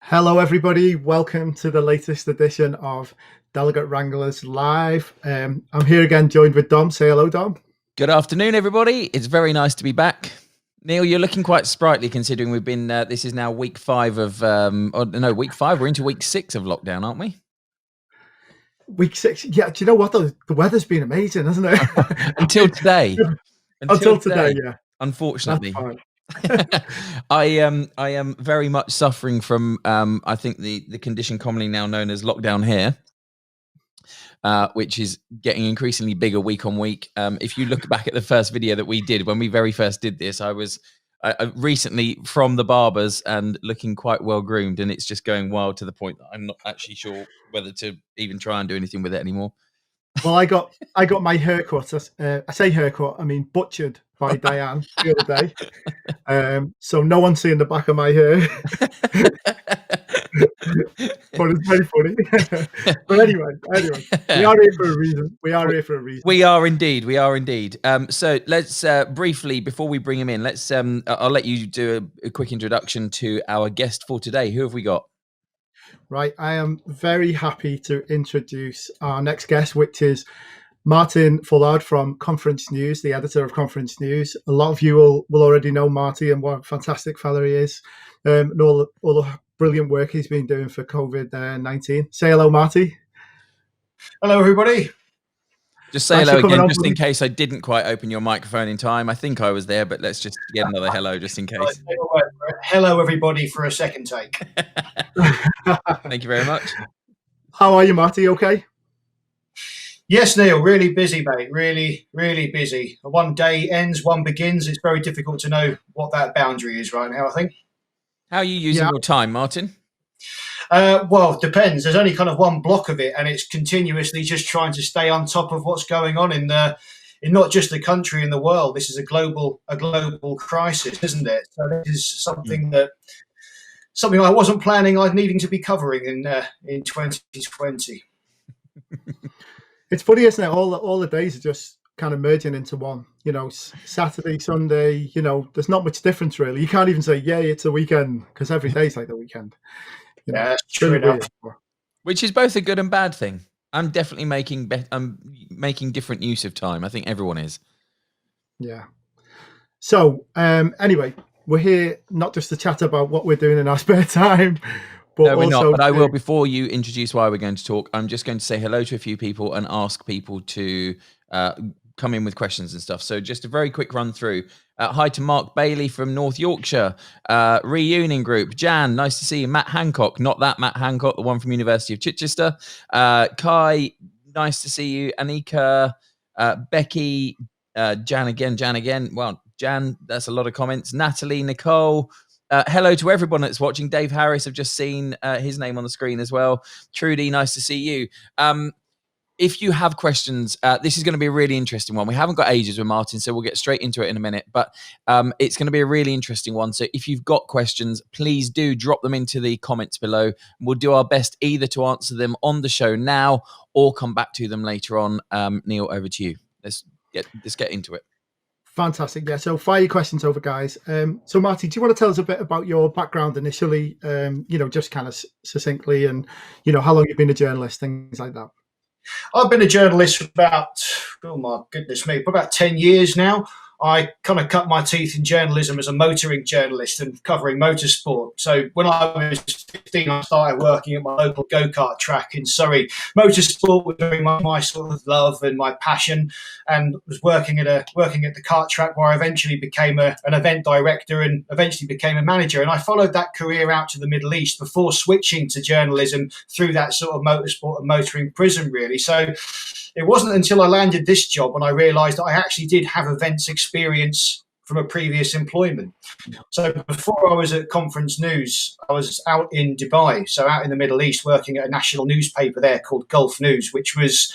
Hello, everybody. Welcome to the latest edition of Delegate Wranglers Live. I'm here again, joined with Dom. Say hello, Dom. Good afternoon, everybody. It's very nice to be back. Neil, you're looking quite sprightly considering we've been, this is now week 5 of, week 5. We're into week 6 of lockdown, aren't we? Week 6. Yeah, do you know what? The weather's been amazing, hasn't it? Until today. Until today, yeah. Unfortunately. That's fine. I am very much suffering from, I think, the condition commonly now known as lockdown hair. Which is getting increasingly bigger week on week. If you look back at the first video that we did, when we very first did this, I was recently from the barbers and looking quite well groomed, and it's just going wild to the point that I'm not actually sure whether to even try and do anything with it anymore. Well, I got my haircut. I say haircut, I mean butchered by Diane the other day. So no one's seeing the back of my hair. But it's very funny. But anyway, we are here for a reason. We are indeed. So let's briefly, before we bring him in, let's I'll let you do a quick introduction to our guest for today. Who have we got? Right, I am very happy to introduce our next guest, which is Martin Fullard from Conference News, the editor of Conference News. A lot of you will already know Marty and what a fantastic fella he is, and all the brilliant work he's been doing for COVID-19. Say hello, Marty. Hello, everybody. Just say hello again, just in case I didn't quite open your microphone in time. I think I was there, but let's just get another hello just in case. Hello, everybody, for a second take. Thank you very much. How are you, Marty? Okay? Yes, Neil, really busy, mate. Really, really busy. One day ends, one begins. It's very difficult to know what that boundary is right now, I think. How are you using your time, Martin? Well, it depends. There's only kind of one block of it, and it's continuously just trying to stay on top of what's going on in not just the country and the world. This is a global crisis, isn't it? So this is something I wasn't planning on needing to be covering in 2020. It's funny, isn't it? All the days are just kind of merging into one. You know, Saturday, Sunday. You know, there's not much difference really. You can't even say, "Yeah, it's a weekend," because every day's like the weekend. Yeah, that's true enough. Which is both a good and bad thing. I'm definitely making different use of time. I think everyone is. Yeah. So anyway, we're here not just to chat about what we're doing in our spare time, but no, we're also not. But I will, before you introduce why we're going to talk, I'm just going to say hello to a few people and ask people to come in with questions and stuff. So just a very quick run through. Hi to Mark Bailey from North Yorkshire. Reunion Group. Jan, nice to see you. Matt Hancock, not that Matt Hancock, the one from University of Chichester. Kai, nice to see you. Anika, Becky, Jan again. Well, Jan, that's a lot of comments. Natalie, Nicole. Hello to everyone that's watching. Dave Harris, I've just seen his name on the screen as well. Trudy, nice to see you. If you have questions, this is going to be a really interesting one. We haven't got ages with Martin, so we'll get straight into it in a minute. But it's going to be a really interesting one. So if you've got questions, please do drop them into the comments below. We'll do our best either to answer them on the show now or come back to them later on. Neil, over to you. Let's get into it. Fantastic. Yeah. So fire your questions over, guys. So Marty, do you want to tell us a bit about your background initially? Just kind of succinctly, and how long you've been a journalist, things like that. I've been a journalist for about, about 10 years now. I kind of cut my teeth in journalism as a motoring journalist and covering motorsport. So when I was 15, I started working at my local go-kart track in Surrey. Motorsport was very much my sort of love and my passion, and was working at the kart track where I eventually became an event director and eventually became a manager. And I followed that career out to the Middle East before switching to journalism through that sort of motorsport and motoring prism, really. So it wasn't until I landed this job when I realised that I actually did have events experience from a previous employment. So before I was at Conference News, I was out in Dubai, so out in the Middle East, working at a national newspaper there called Gulf News, which was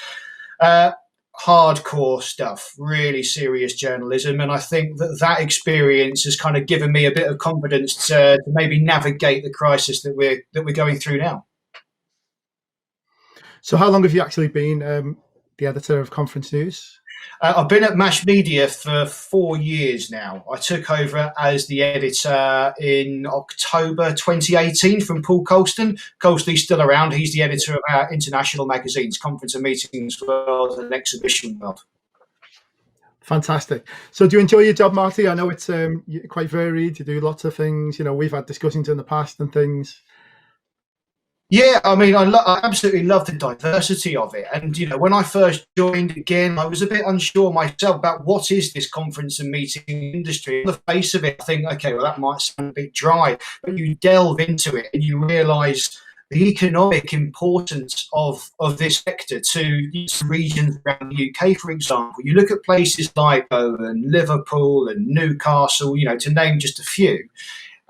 hardcore stuff, really serious journalism. And I think that experience has kind of given me a bit of confidence to maybe navigate the crisis that we're going through now. So how long have you actually been the editor of Conference News? I've been at Mash Media for 4 years now. I took over as the editor in October 2018 from Paul Colston. Colston's still around. He's the editor of our international magazines, Conference and Meetings World and Exhibition World. Fantastic. So do you enjoy your job, Marty? I know it's quite varied. You do lots of things. We've had discussions in the past and things. Yeah, I mean, I absolutely love the diversity of it. And, when I first joined, again, I was a bit unsure myself about what is this conference and meeting industry. On the face of it, I think, okay, well, that might sound a bit dry, but you delve into it and you realise the economic importance of this sector to regions around the UK, for example. You look at places like Liverpool and Newcastle, to name just a few,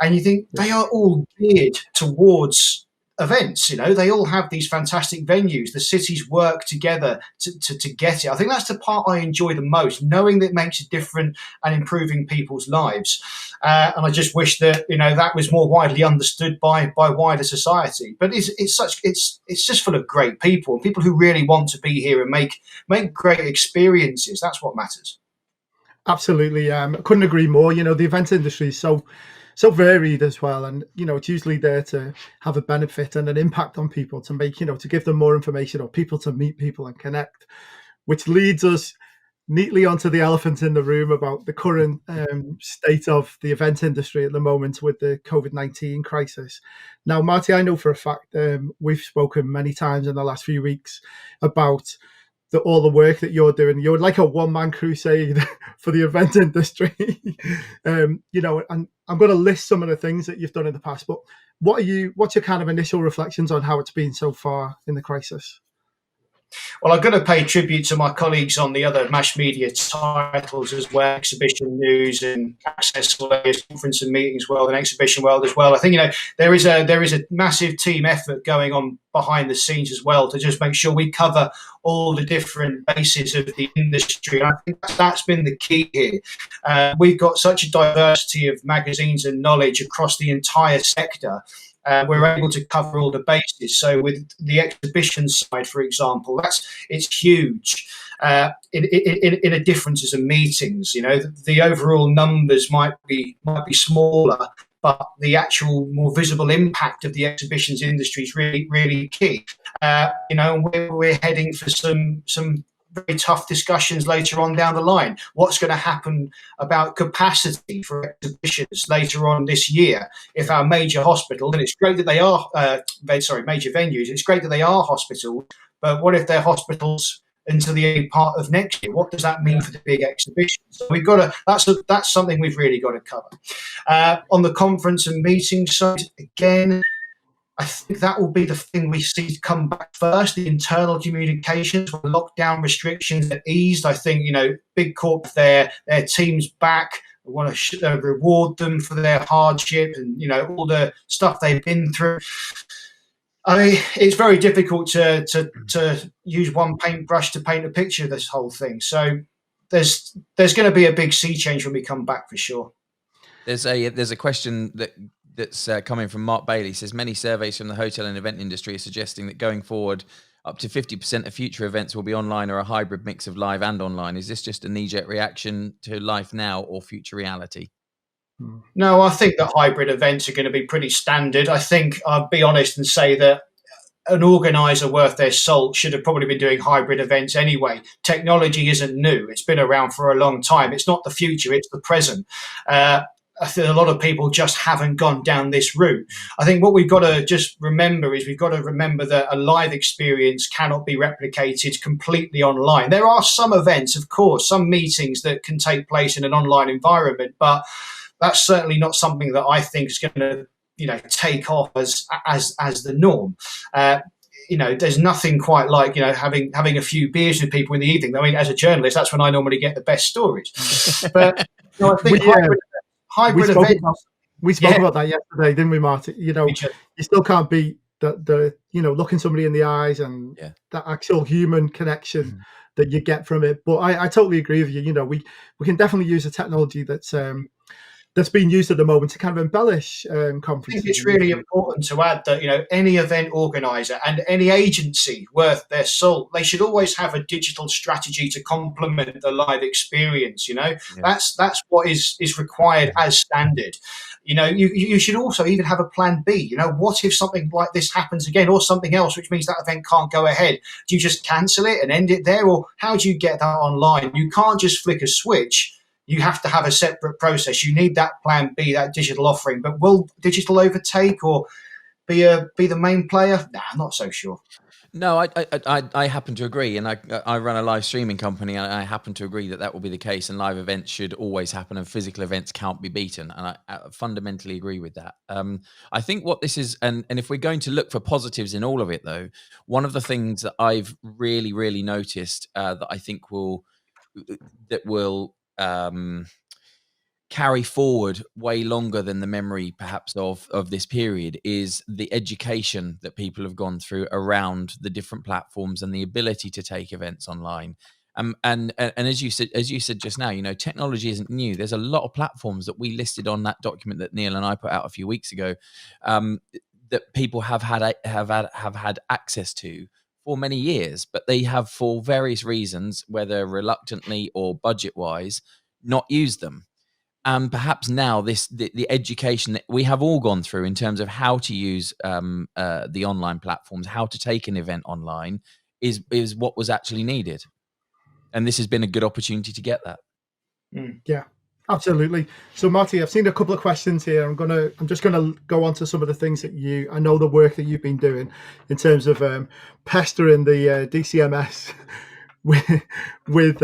and you think they are all geared towards events. They all have these fantastic venues. The cities work together to get it. I think that's the part I enjoy the most, knowing that it makes a difference and improving people's lives. And I just wish that that was more widely understood by wider society. But it's just full of great people who really want to be here and make great experiences. That's what matters. Absolutely. I couldn't agree more. The event industry is so varied as well, and it's usually there to have a benefit and an impact on people, to make to give them more information, or people to meet people and connect, which leads us neatly onto the elephant in the room about the current state of the event industry at the moment with the COVID-19 crisis. Now, Marty, I know for a fact we've spoken many times in the last few weeks about all the work that you're doing. You're like a one-man crusade for the event industry. And I'm going to list some of the things that you've done in the past, but what's your kind of initial reflections on how it's been so far in the crisis? Well, I'm going to pay tribute to my colleagues on the other Mash Media titles as well, Exhibition News and Access Conference and Meetings World and Exhibition World as well. I think there is a massive team effort going on behind the scenes as well to just make sure we cover all the different bases of the industry. And I think that's been the key here. We've got such a diversity of magazines and knowledge across the entire sector. We're able to cover all the bases. So with the exhibition side, for example, it's huge. In a differences of meetings, the overall numbers might be smaller, but the actual more visible impact of the exhibitions industry is really, really key. We're heading for some very tough discussions later on down the line. What's going to happen about capacity for exhibitions later on this year? If our major hospitals, and it's great that they are, major venues, it's great that they are hospitals, but what if they're hospitals into the early part of next year? What does that mean for the big exhibitions? So we've got that's something we've really got to cover. On the conference and meeting side, again, I think that will be the thing we see come back first, the internal communications, when lockdown restrictions are eased. I think, big corp, their teams back. We want to reward them for their hardship and, all the stuff they've been through. I mean, it's very difficult to use one paintbrush to paint a picture of this whole thing. So there's going to be a big sea change when we come back, for sure. There's a question that's coming from Mark Bailey. Says many surveys from the hotel and event industry are suggesting that going forward, up to 50% of future events will be online or a hybrid mix of live and online. Is this just a knee-jerk reaction to life now or future reality? No, I think that hybrid events are going to be pretty standard. I think I'll be honest and say that an organizer worth their salt should have probably been doing hybrid events anyway. Technology isn't new. It's been around for a long time. It's not the future, it's the present. I think a lot of people just haven't gone down this route. I think what we've got to just remember is we've got to remember that a live experience cannot be replicated completely online. There are some events, of course, some meetings that can take place in an online environment, but that's certainly not something that I think is going to, take off as the norm. There's nothing quite like, having a few beers with people in the evening. I mean, as a journalist, that's when I normally get the best stories. But I think hybrid events. We spoke about that yesterday, didn't we, Martin? You still can't beat the looking somebody in the eyes and that actual human connection that you get from it. But I totally agree with you. We can definitely use a technology that's that's being used at the moment to kind of embellish I think conferences. it's really important to add that, any event organizer and any agency worth their salt, they should always have a digital strategy to complement the live experience. That's what is required as standard. You should also even have a plan B. What if something like this happens again, or something else, which means that event can't go ahead? Do you just cancel it and end it there, or how do you get that online? You can't just flick a switch. You have to have a separate process. You need that plan B, that digital offering. But will digital overtake or be the main player? Nah, I'm not so sure. No, I happen to agree, and I run a live streaming company, and I happen to agree that will be the case, and live events should always happen, and physical events can't be beaten, and I fundamentally agree with that. I think what this is, and if we're going to look for positives in all of it, though, one of the things that I've really noticed that I think will carry forward way longer than the memory perhaps of this period is the education that people have gone through around the different platforms and the ability to take events online. And as you said just now, technology isn't new. There's a lot of platforms that we listed on that document that Neil and I put out a few weeks ago that people have had access to for many years, but they have, for various reasons, whether reluctantly or budget wise, not used them. And perhaps now the education that we have all gone through in terms of how to use the online platforms, how to take an event online, is what was actually needed. And this has been a good opportunity to get that. Yeah, absolutely. So, Marty, I've seen a couple of questions here. I'm just gonna go on to some of the things that I know the work that you've been doing in terms of pestering the DCMS with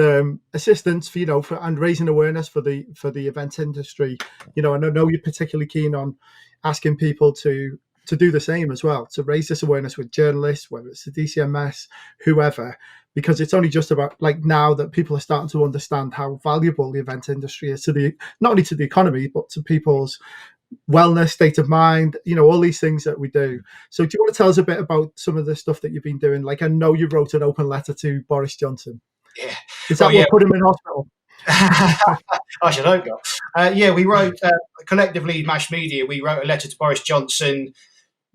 assistance for and raising awareness for the event industry. And I know you're particularly keen on asking people to do the same as well, to raise this awareness with journalists, whether it's the DCMS, whoever, because it's only just about now that people are starting to understand how valuable the event industry is not only to the economy, but to people's wellness, state of mind, all these things that we do. So do you want to tell us a bit about some of the stuff that you've been doing? I know you wrote an open letter to Boris Johnson. Yeah. Is that what put him in hospital? I should hope not. We wrote, collectively, Mash Media, we wrote a letter to Boris Johnson.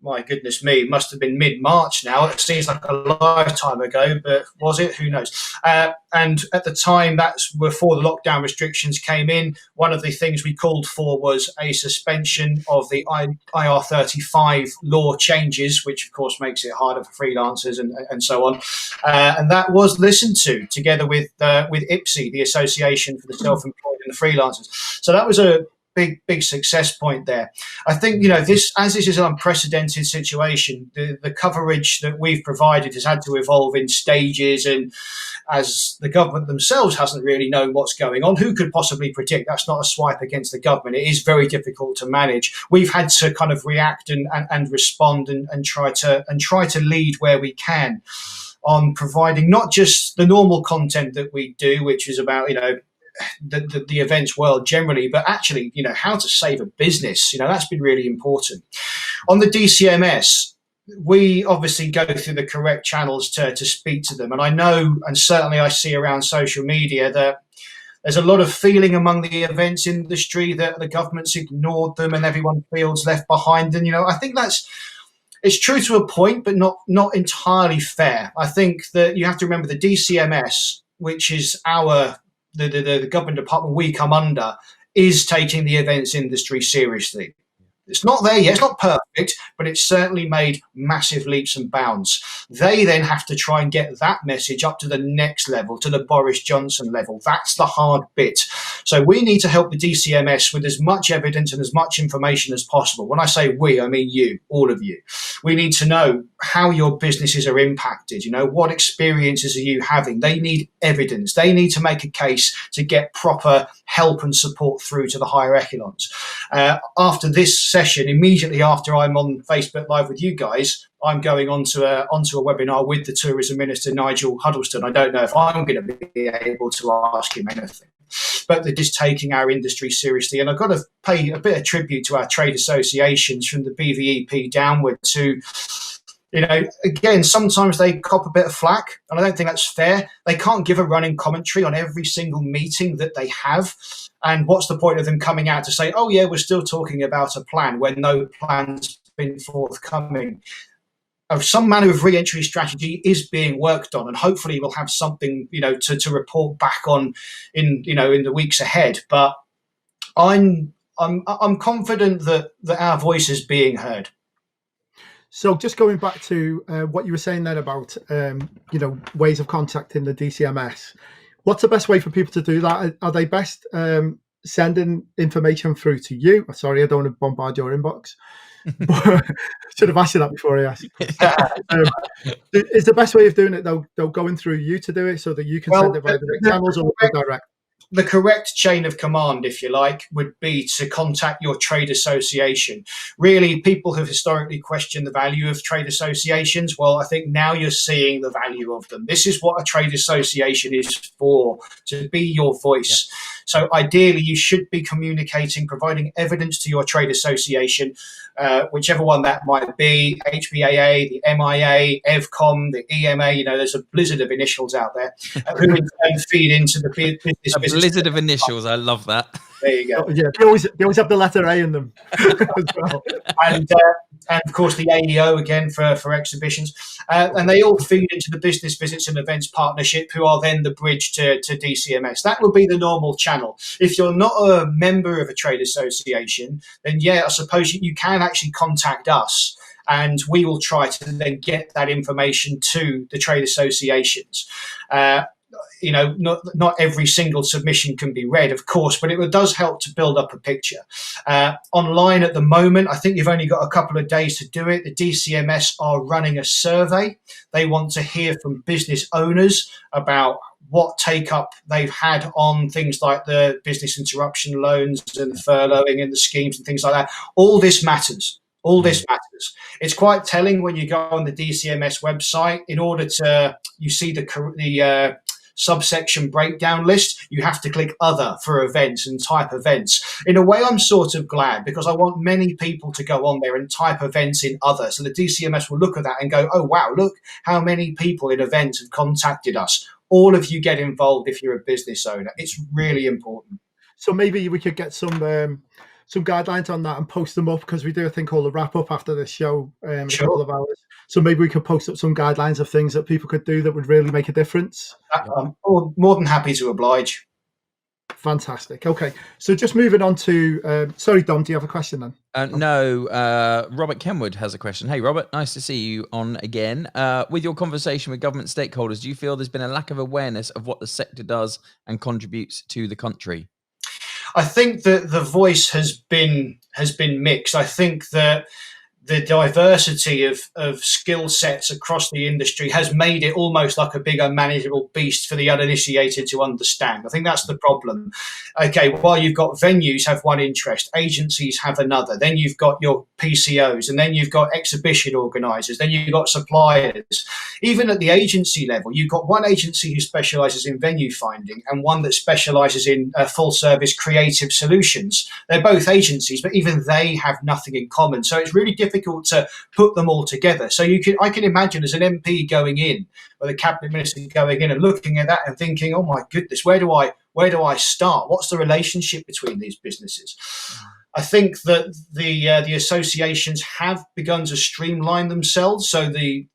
My goodness me, it must have been mid-March now. It seems like a lifetime ago, but was it? Who knows? And at the time, that's before the lockdown restrictions came in. One of the things we called for was a suspension of the IR35 law changes, which of course makes it harder for freelancers and so on. And that was listened to together with IPSI, the Association for the Self-Employed and the Freelancers. So that was a big success point there. I think, this is an unprecedented situation, the coverage that we've provided has had to evolve in stages, and as the government themselves hasn't really known what's going on, who could possibly predict? That's not a swipe against the government. It is very difficult to manage. We've had to kind of react and respond and try to lead where we can on providing not just the normal content that we do, which is about, the events world generally, but actually, how to save a business. That's been really important. On the DCMS, we obviously go through the correct channels to speak to them. And I know, and certainly I see around social media, that there's a lot of feeling among the events industry that the government's ignored them and everyone feels left behind. And, I think it's true to a point, but not entirely fair. I think that you have to remember the DCMS, which is the government department we come under, is taking the events industry seriously. It's not there yet, it's not perfect, but it's certainly made massive leaps and bounds. They then have to try and get that message up to the next level, to the Boris Johnson level. That's the hard bit. So we need to help the DCMS with as much evidence and as much information as possible. When I say we, I mean you, all of you. We need to know how your businesses are impacted. What experiences are you having? They need evidence. They need to make a case to get proper help and support through to the higher echelons. After this session, immediately after I'm on Facebook Live with you guys, I'm going onto a webinar with the Tourism Minister, Nigel Huddleston. I don't know if I'm going to be able to ask him anything, but they're just taking our industry seriously. And I've got to pay a bit of tribute to our trade associations from the BVEP downwards, who again, sometimes they cop a bit of flack, and I don't think that's fair. They can't give a running commentary on every single meeting that they have. And what's the point of them coming out to say, oh, yeah, we're still talking about a plan when no plan's been forthcoming? Some manner of re-entry strategy is being worked on, and hopefully we'll have something, to report back on in the weeks ahead. But I'm confident that our voice is being heard. So just going back to what you were saying then about, ways of contacting the DCMS, what's the best way for people to do that? Are they best sending information through to you? Sorry, I don't want to bombard your inbox. Should have asked you that before I asked. Is the best way of doing it, though, going through you to do it so that you can send it via the channels or direct? The correct chain of command, if you like, would be to contact your trade association. Really, people have historically questioned the value of trade associations. Well, I think now you're seeing the value of them. This is what a trade association is for, to be your voice. Yeah. So ideally, you should be communicating, providing evidence to your trade association, whichever one that might be, HBAA, the MIA, EVCOM, the EMA, there's a blizzard of initials out there, who in turn feed into the business. A blizzard of initials, I love that. There you go. Yeah, they always have the letter A in them as well. And of course the AEO again for exhibitions, and they all feed into the Business Visits and Events Partnership, who are then the bridge to DCMS. That would be the normal channel. If you're not a member of a trade association, then I suppose you can actually contact us, and we will try to then get that information to the trade associations. Not every single submission can be read, of course, but it does help to build up a picture. Online at the moment, I think you've only got a couple of days to do it. The DCMS are running a survey. They want to hear from business owners about what take-up they've had on things like the business interruption loans and the furloughing and the schemes and things like that. All this matters. It's quite telling when you go on the DCMS website. In order to, you see the subsection breakdown list, you have to click other for events and type events. In a way, I'm sort of glad, because I want many people to go on there and type events in other. So the DCMS will look at that and go, oh, wow, look how many people in events have contacted us. All of you get involved if you're a business owner. It's really important. So maybe we could get some guidelines on that and post them up, because we do a thing called a wrap up after this show in a couple of hours. So maybe we could post up some guidelines of things that people could do that would really make a difference. I'm more than happy to oblige. Fantastic. Okay, so just moving on to sorry, Dom, do you have a question then? No, Robert Kenwood has a question. Hey, Robert, nice to see you on again. With your conversation with government stakeholders, do you feel there's been a lack of awareness of what the sector does and contributes to the country? I think that the voice has been mixed. I think that the diversity of skill sets across the industry has made it almost like a big unmanageable beast for the uninitiated to understand. I think that's the problem. Okay, while you've got venues have one interest, agencies have another, then you've got your PCOs, and then you've got exhibition organisers, then you've got suppliers. Even at the agency level, you've got one agency who specialises in venue finding and one that specialises in full service creative solutions. They're both agencies, but even they have nothing in common. So it's really difficult to put them all together. So I can imagine as an MP going in, or the cabinet minister going in and looking at that and thinking, oh my goodness, where do I start? What's the relationship between these businesses? I think that the associations have begun to streamline themselves, so the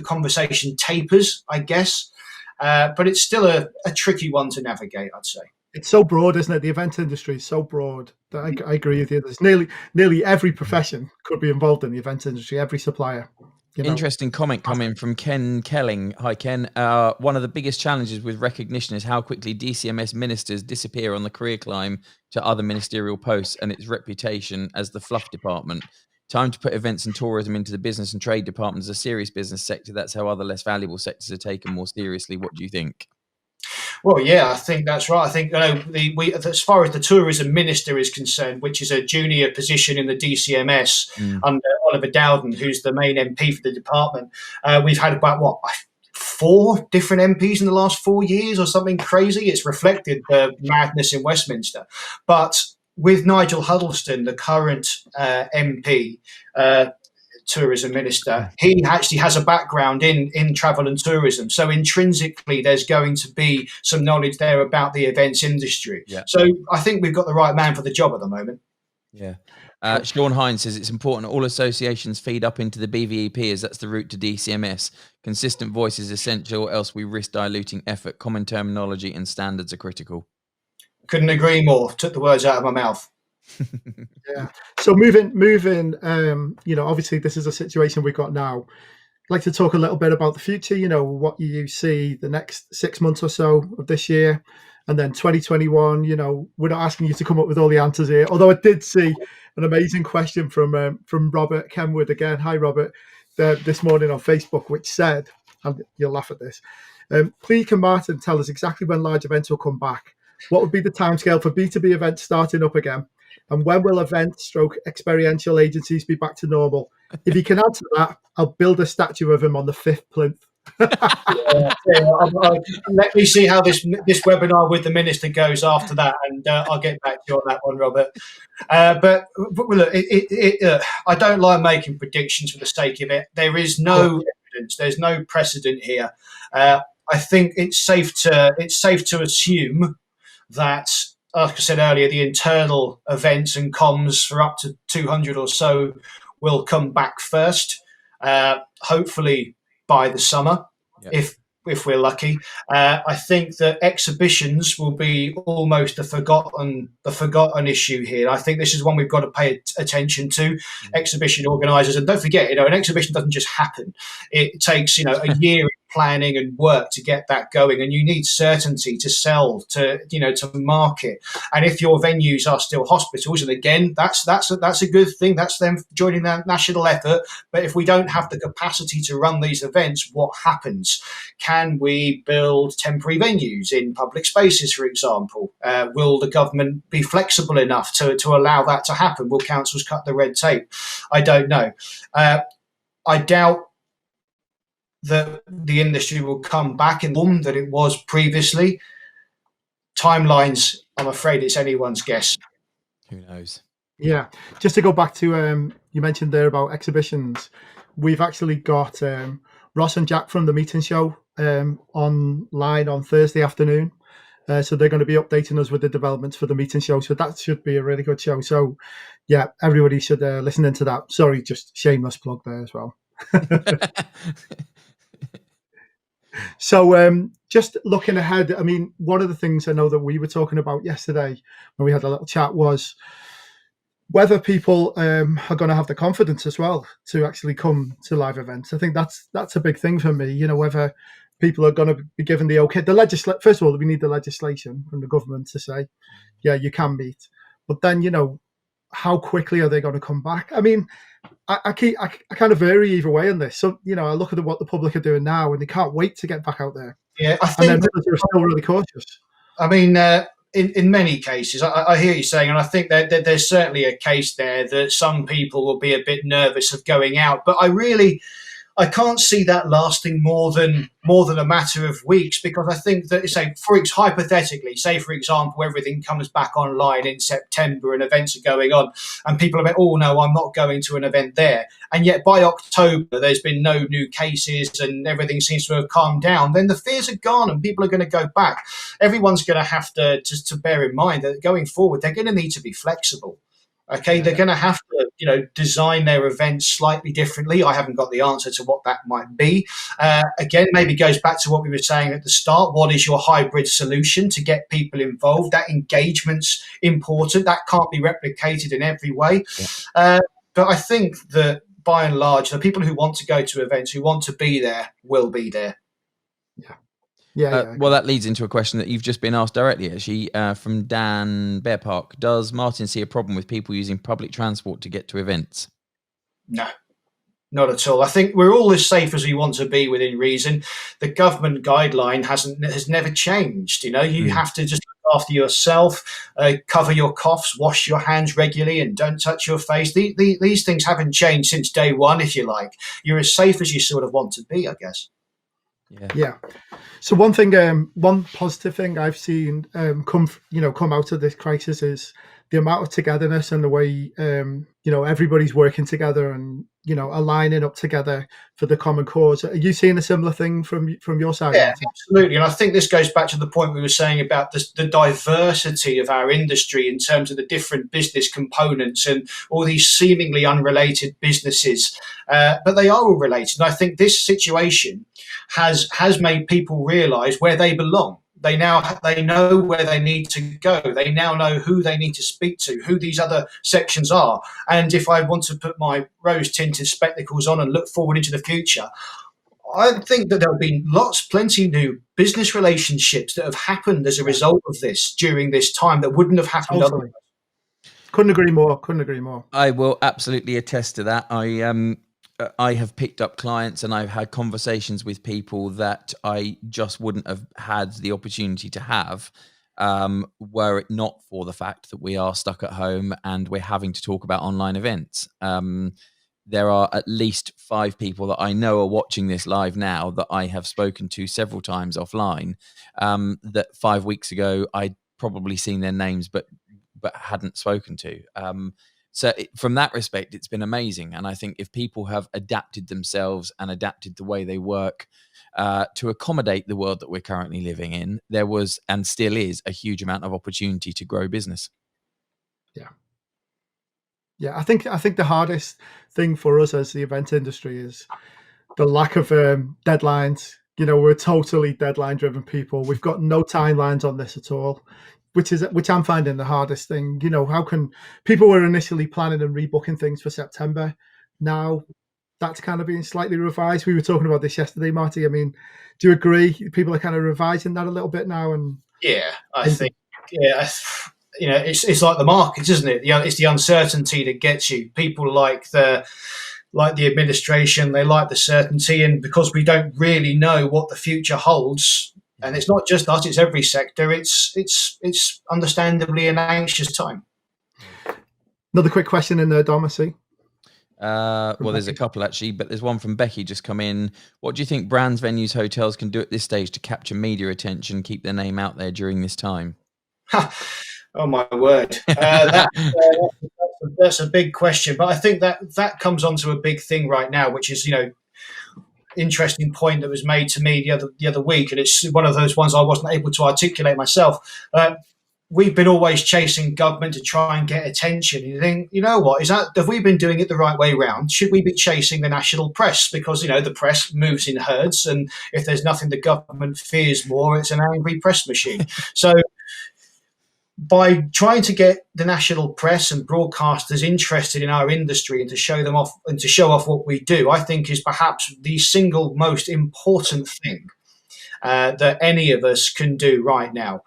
conversation tapers, I guess, but it's still a tricky one to navigate, I'd say. It's so broad, isn't it? The event industry is so broad that I agree with you. There's nearly every profession could be involved in the event industry, every supplier. Interesting comment coming from Ken Kelling. Hi, Ken. One of the biggest challenges with recognition is how quickly DCMS ministers disappear on the career climb to other ministerial posts and its reputation as the fluff department. Time to put events and tourism into the business and trade department as a serious business sector. That's how other less valuable sectors are taken more seriously. What do you think? Well, yeah, I think that's right. I think as far as the tourism minister is concerned, which is a junior position in the DCMS under Oliver Dowden, who's the main MP for the department, we've had about 4 different MPs in the last 4 years or something crazy. It's reflected the madness in Westminster. But with Nigel Huddleston, the current MP, tourism minister, he actually has a background in travel and tourism. So intrinsically, there's going to be some knowledge there about the events industry. Yeah. So I think we've got the right man for the job at the moment. Yeah. Sean Hines says it's important all associations feed up into the BVEP as that's the route to DCMS. Consistent voice is essential, else we risk diluting effort. Common terminology and standards are critical. Couldn't agree more. Took the words out of my mouth. Yeah. So moving. Obviously this is a situation we've got now. I'd like to talk a little bit about the future. What you see the next 6 months or so of this year, and then 2021. We're not asking you to come up with all the answers here. Although I did see an amazing question from Robert Kenwood again. Hi, Robert. This morning on Facebook, which said, and you'll laugh at this. Please can Martin tell us exactly when large events will come back? What would be the timescale for B2B events starting up again? And when will event/experiential agencies be back to normal? If you can answer that, I'll build a statue of him on the 5th plinth. Let me see how this webinar with the minister goes after that, and I'll get back to you on that one, Robert. But look, I don't like making predictions for the sake of it. There is no evidence. There's no precedent here. I think it's safe to assume that, like I said earlier, the internal events and comms for up to 200 or so will come back first, hopefully by the summer, if we're lucky. I think that exhibitions will be almost the forgotten issue here. I think this is one we've got to pay attention to. Exhibition organisers, and don't forget, an exhibition doesn't just happen. It takes a year of planning and work to get that going, and you need certainty to sell, to market. And if your venues are still hospitals, and again, that's a good thing. That's them joining the national effort. But if we don't have the capacity to run these events, what happens? Can we build temporary venues in public spaces, for example? Will the government be flexible enough to allow that to happen? Will councils cut the red tape? I don't know. I doubt that the industry will come back in the form that it was previously. Timelines, I'm afraid it's anyone's guess. Who knows? Yeah. Just to go back to, you mentioned there about exhibitions. We've actually got Ross and Jack from the Meeting Show online on Thursday afternoon. So they're going to be updating us with the developments for the Meeting Show. So that should be a really good show. So yeah, everybody should listen into that. Sorry, just shameless plug there as well. So just looking ahead, I mean, one of the things I know that we were talking about yesterday when we had a little chat was whether people are going to have the confidence as well to actually come to live events. I think that's a big thing for me, whether people are going to be given the okay. First of all, we need the legislation from the government to say, yeah, you can meet. But then, how quickly are they going to come back? I mean, I kind of vary either way on this. So, I look at what the public are doing now, and they can't wait to get back out there. Yeah, I think they're still really cautious. I mean, in many cases, I hear you saying, and I think that there's certainly a case there that some people will be a bit nervous of going out. But I can't see that lasting more than a matter of weeks, because I think that, hypothetically, say for example, everything comes back online in September and events are going on, and people are like, oh no, I'm not going to an event there, and yet by October there's been no new cases and everything seems to have calmed down, then the fears are gone and people are going to go back. Everyone's going to have to bear in mind that going forward they're going to need to be flexible. Okay, they're going to have to, design their events slightly differently. I haven't got the answer to what that might be. Again, maybe goes back to what we were saying at the start. What is your hybrid solution to get people involved? That engagement's important. That can't be replicated in every way. Yeah. But I think that by and large, the people who want to go to events, who want to be there, will be there. Yeah. Well, that leads into a question that you've just been asked directly, actually, from Dan Bearpark. Does Martin see a problem with people using public transport to get to events? No, not at all. I think we're all as safe as we want to be within reason. The government guideline has never changed. You have to just look after yourself, cover your coughs, wash your hands regularly, and don't touch your face. These things haven't changed since day one, if you like. You're as safe as you sort of want to be, I guess. Yeah. So one positive thing I've seen come out of this crisis is the amount of togetherness and the way everybody's working together and aligning up together for the common cause. Are you seeing a similar thing from your side, Yeah, Martin? absolutely. And I think this goes back to the point we were saying about the diversity of our industry in terms of the different business components and all these seemingly unrelated businesses, but they are all related. And I think this situation has made people realise where they belong. They know where they need to go. They now know who they need to speak to, who these other sections are. And if I want to put my rose-tinted spectacles on and look forward into the future, I think that there'll be plenty new business relationships that have happened as a result of this during this time that wouldn't have happened otherwise. Couldn't agree more. I will absolutely attest to that. I have picked up clients and I've had conversations with people that I just wouldn't have had the opportunity to have were it not for the fact that we are stuck at home and we're having to talk about online events. There are at least 5 people that I know are watching this live now that I have spoken to several times offline, that 5 weeks ago I'd probably seen their names but hadn't spoken to. So from that respect, it's been amazing. And I think if people have adapted themselves and adapted the way they work to accommodate the world that we're currently living in, there was and still is a huge amount of opportunity to grow business. Yeah, I think the hardest thing for us as the event industry is the lack of deadlines. We're totally deadline-driven people. We've got no timelines on this at all, which I'm finding the hardest thing. How can people were initially planning and rebooking things for September? Now that's kind of being slightly revised. We were talking about this yesterday, Marty. I mean, do you agree? People are kind of revising that a little bit now, and I think it's like the markets, isn't it? It's the uncertainty that gets you. People like the administration, they like the certainty, and because we don't really know what the future holds, and it's not just us, it's every sector. It's understandably an anxious time. Another quick question in there, Dom, I see. Well, there's a couple actually, but there's one from Becky just come in. What do you think brands, venues, hotels can do at this stage to capture media attention, keep their name out there during this time? Oh my word, that's a big question. But I think that comes onto a big thing right now, which is interesting point that was made to me the other week, and it's one of those ones I wasn't able to articulate myself. We've been always chasing government to try and get attention. You think, what have we been doing it the right way round? Should we be chasing the national press? Because the press moves in herds, and if there's nothing the government fears more, it's an angry press machine. So by trying to get the national press and broadcasters interested in our industry and to show them off and to show off what we do, I think is perhaps the single most important thing that any of us can do right now.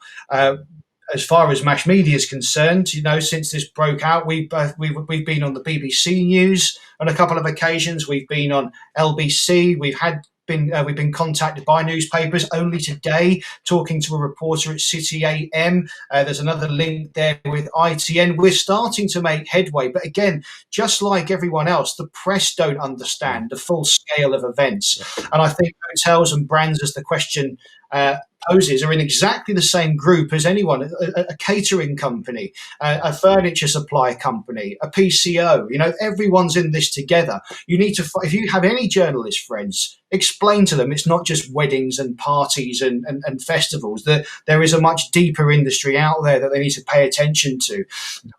As far as mass media is concerned, since this broke out, we've been on the BBC News on a couple of occasions. We've been on LBC. We've been contacted by newspapers. Only today, talking to a reporter at City AM. There's another link there with ITN. We're starting to make headway, but again, just like everyone else, the press don't understand the full scale of events. And I think hotels and brands, as the question poses, are in exactly the same group as anyone, a catering company, a furniture supply company, a PCO. Everyone's in this together. You need to, if you have any journalist friends, explain to them it's not just weddings and parties and festivals, that there is a much deeper industry out there that they need to pay attention to.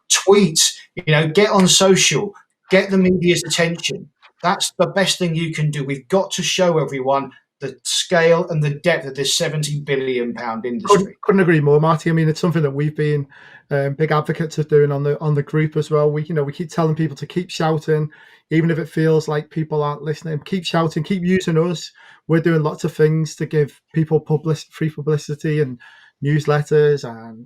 Tweet, get on social, get the media's attention. That's the best thing you can do. We've got to show everyone the scale and the depth of this £70 billion industry. Couldn't agree more, Marty. I mean, it's something that we've been big advocates of doing on the group as well. We keep telling people to keep shouting, even if it feels like people aren't listening. Keep shouting, keep using us. We're doing lots of things to give people free publicity and newsletters and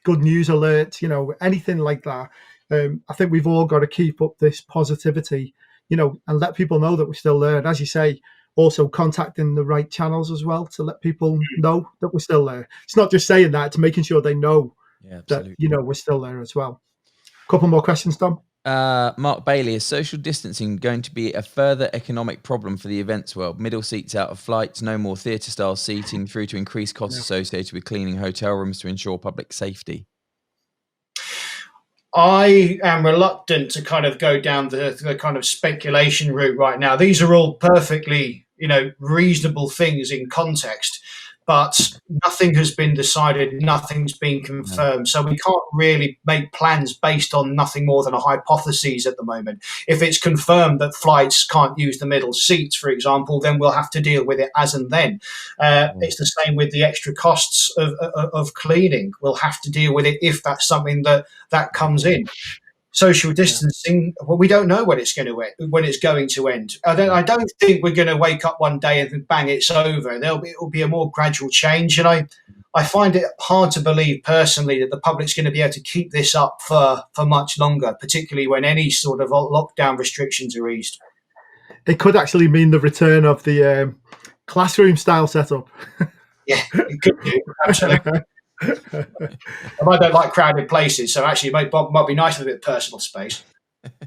good news alerts. Anything like that. I think we've all got to keep up this positivity, and let people know that we're still there. And as you say, also contacting the right channels as well to let people know that we're still there. It's not just saying that, it's making sure they know that, we're still there as well. A couple more questions, Tom. Mark Bailey, is social distancing going to be a further economic problem for the events world? Middle seats out of flights, no more theatre-style seating, through to increased costs associated with cleaning hotel rooms to ensure public safety. I am reluctant to kind of go down the kind of speculation route right now. These are all perfectly, reasonable things in context, but nothing has been decided, nothing's been confirmed. So we can't really make plans based on nothing more than a hypothesis at the moment. If it's confirmed that flights can't use the middle seats, for example, then we'll have to deal with it as and then. It's the same with the extra costs of cleaning. We'll have to deal with it if that's something that comes in. Social distancing, well, we don't know when it's going to end. I don't think we're going to wake up one day and bang, it's over. It will be a more gradual change, and I find it hard to believe personally that the public's going to be able to keep this up for much longer, particularly when any sort of lockdown restrictions are eased. It could actually mean the return of the classroom style setup. Yeah, it could do, absolutely. I don't like crowded places, so actually it might be nice with a bit of personal space.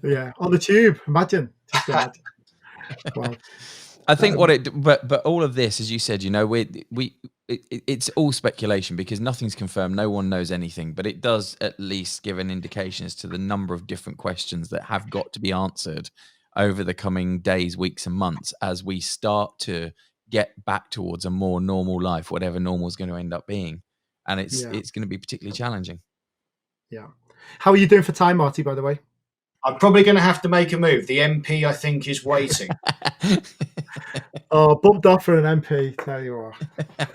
Yeah, on the tube. Imagine. Wow. I think but all of this, as you said, it's all speculation because nothing's confirmed. No one knows anything, but it does at least give an indication as to the number of different questions that have got to be answered over the coming days, weeks, and months as we start to get back towards a more normal life, whatever normal is going to end up being. And it's going to be particularly challenging. Yeah. How are you doing for time, Marty, by the way? I'm probably going to have to make a move. The MP, I think, is waiting. Bumped off for an MP, tell you what.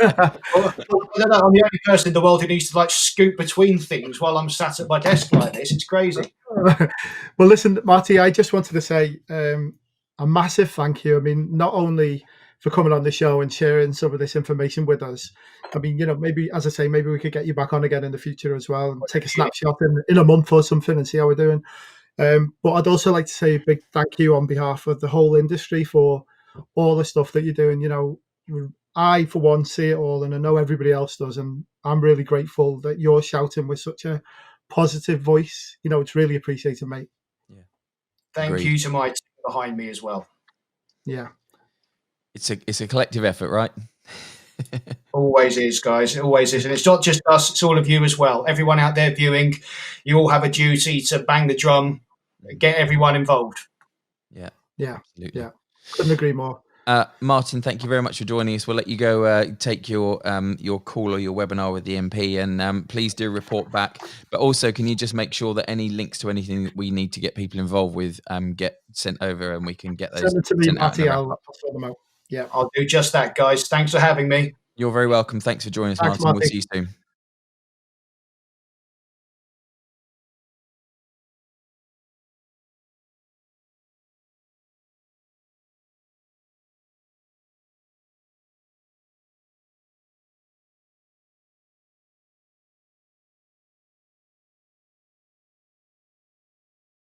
Well, I don't know, I'm the only person in the world who needs to scoot between things while I'm sat at my desk like this. It's crazy. Well, listen, Marty, I just wanted to say a massive thank you. I mean, not only for coming on the show and sharing some of this information with us. I mean, maybe, as I say, maybe we could get you back on again in the future as well and take a snapshot in a month or something and see how we're doing. But I'd also like to say a big thank you on behalf of the whole industry for all the stuff that you're doing. I, for one, see it all, and I know everybody else does. And I'm really grateful that you're shouting with such a positive voice. It's really appreciated, mate. Yeah. Thank you to my team behind me as well. Yeah. It's a collective effort, right? Always is, guys. It always is. And it's not just us, it's all of you as well. Everyone out there viewing, you all have a duty to bang the drum, get everyone involved. Yeah. Absolutely. Yeah. Couldn't agree more. Martin, thank you very much for joining us. We'll let you go take your call or your webinar with the MP, and please do report back. But also, can you just make sure that any links to anything that we need to get people involved with get sent over, and we can get those. Send them to me, Matty. I'll sort them out. Yeah, I'll do just that, guys. Thanks for having me. You're very welcome. Thanks for joining us, Martin. We'll see you soon.